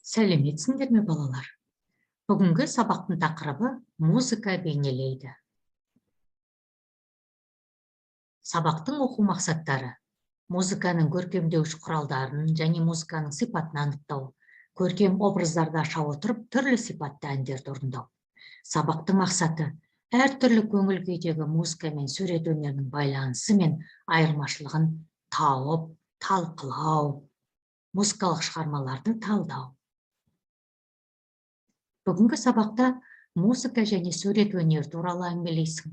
Сәлеметсіңдер ме, балалар? Бүгінгі сабақтың тақырыбы музыка бейнелейді. Сабақтың оқу мақсаттары: музыканың көркемдеуіш құралдарын және музыканың сипатын анықтау, көркем образдарды аша отырып, түрлі сипатты әндерді орындау. Сабақтың мақсаты: әртүрлі көңіл күйдегі музыка мен сурет өнерінің байланысы мен айырмашылығын тауып, талқылау, музыкалық шығармаларды талдау. Бүгінгі сабақта музыка және сурет өнер туралы әңгімелейсің.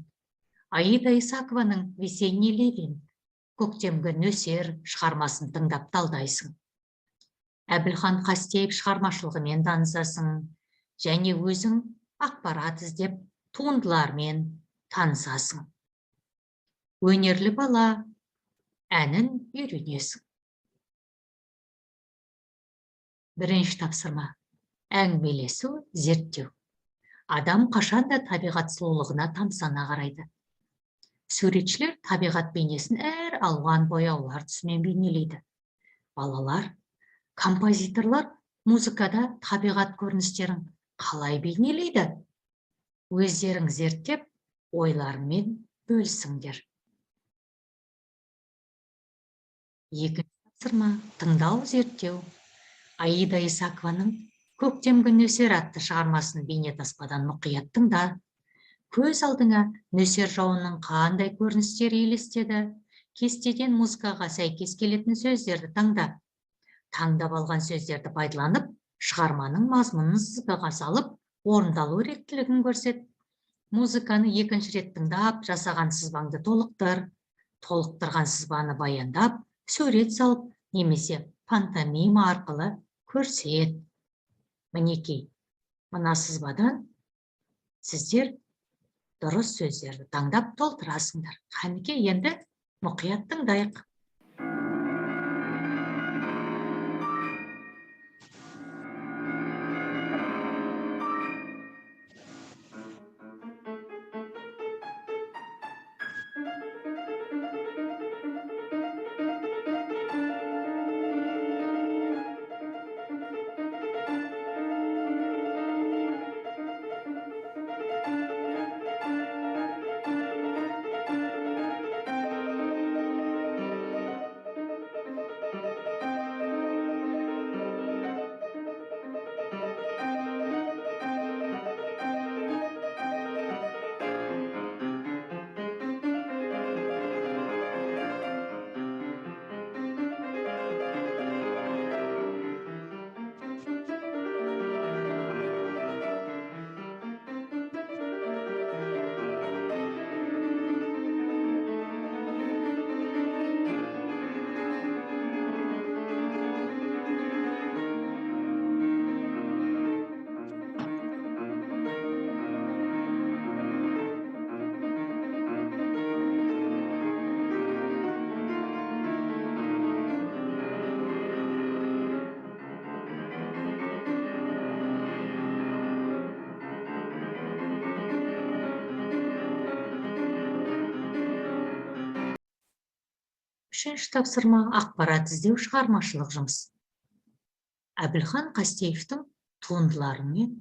Аида Исакованың «Весенний ливень» көктемгі нөсер шығармасын тыңдап талдайсың. Әбілхан Қастеев шығармашылығымен танысасың, және өзің ақпарат іздеп туындылармен танысасың. Өнерлі бала әнін үйренесің. Бірінші тапсырма: әңгімелесу, зерттеу. Адам қашанда табиғат сұлулығына тамсана қарайды. Суретшілер табиғат бейнесін әр алуан бояулар түсімен бейнелейді. Балалар, композиторлар музыкада табиғат көріністерін қалай бейнелейді? Өздерің зерттеп, ойларымен бөлісіңдер. Екінші тапсырма: тыңдау, зерттеу. Аида Исакованың «Көктемгі нөсер» атты шығармасын бейнетаспадан мұқият тыңда. Көз алдыңа нөсер жауынның қандай көріністері елестеді? Кестеден музыкаға сәйкес келетін сөздерді таңда. Таңдап алған сөздерді пайдаланып, шығарманың мазмұнын сызбаға салып, орындалу реттілігін көрсет. Музыканы екінші рет тыңдап, жасаған сызбаңды толықтыр. Толықтырған сызбаны баяндап, сурет салып, немесе пантомима арқылы көрсет. Мінекей, мына сызбадан сіздер дұрыс сөздерді таңдап толтырасыңдар. Қанекей, енді мұқият тыңдайық. Үшінші тапсырма: ақпарат іздеу, шығармашылық жұмыс. Әбілхан Қастеевтің туындыларымен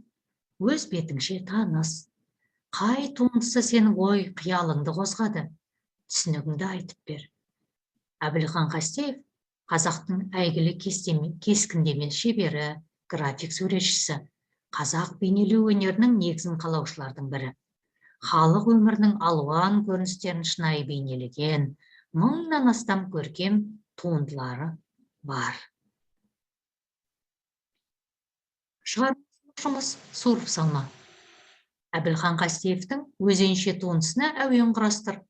өз бетіңше таныс. Қай туындысы сенің ой қиялыңды қозғады? Түсінігіңді айтып бер. Әбілхан Қастеев қазақтың әйгілі кескіндеме шебері, график суретшісі, қазақ бейнелеу өнерінің негізін қалаушылардың бірі. Халық өмірінің алуан көріністерін шынайы бейнелеген, мыңнан астам көркем туындылары бар. Шығармашылық жұмыс, суырып салма. Әбілхан Қастеевтің өзінше туындысына әуен құрастыр.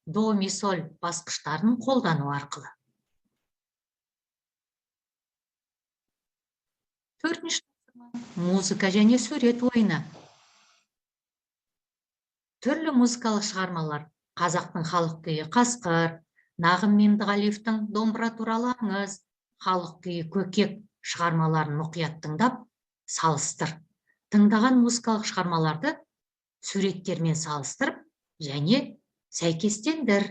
До, ми, соль басқыштарын қолдану арқылы. Төртінші тапсырма: музыка және сурет ойыны. Түрлі музыкалық шығармалар: қазақтың халық күйі «Қасқыр», Нағым Мемдіғалиевтің «Домбыра туралы аңыз», халық күйі «Көкек» шығармаларын мұқият тыңдап, салыстыр. Тыңдаған музыкалық шығармаларды суреттермен салыстырып және сәйкестендір.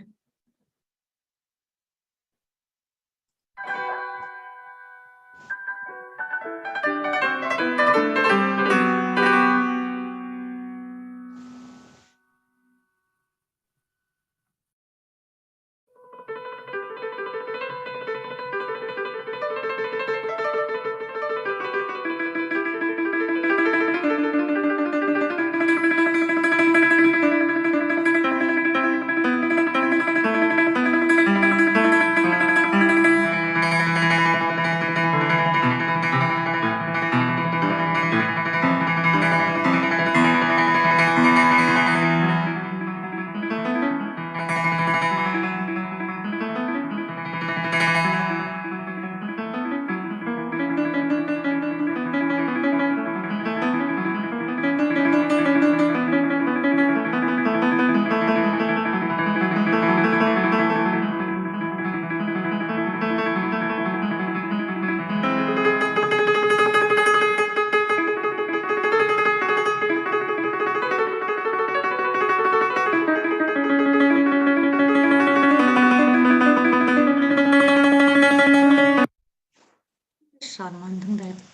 шығарманы тыңдайық.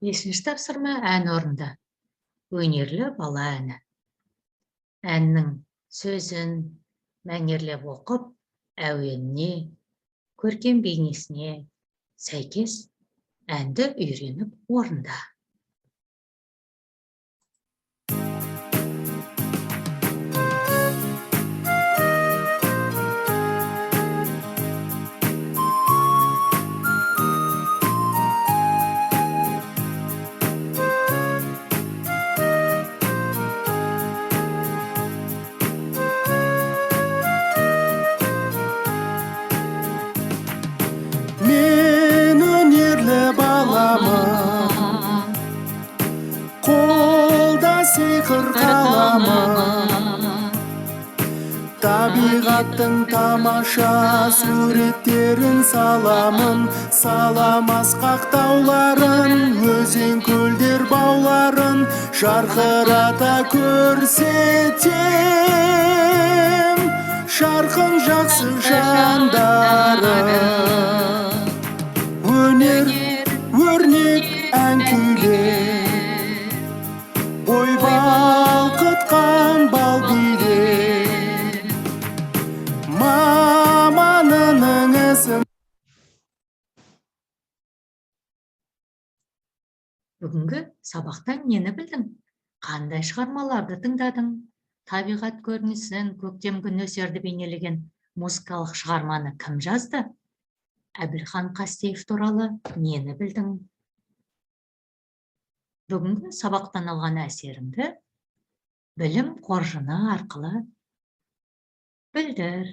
Бесінші тапсырма ән орында. Өнерлі бала әні. Әннің сөзін мәнерлеп оқып, әуеніне, көркем бейнесіне сәйкес әнді үйреніп орында. Мен өнерлі баламын, қолда сиқыр қаламын. Табиғаттың тамаша суреттерін саламын, салам асқақ тауларын, өзен көлдер бауларын жарқырата көрсетем. Жарқын жақсы жандарым, өнер, өрнек ән күйлер, ой балқытқан бал билер, маманының ісі. Бүгінгі сабақтан нені білдің? Қандай шығармаларды тыңдадың? Табиғат көрінісін, көктемгі нөсерді бейнелеген музыкалық шығарманы кім жазды? Әбілхан Қастеев туралы нені білдің? Бүгінгі сабақтан алған әсеріңді білім қоржыны арқылы білдір.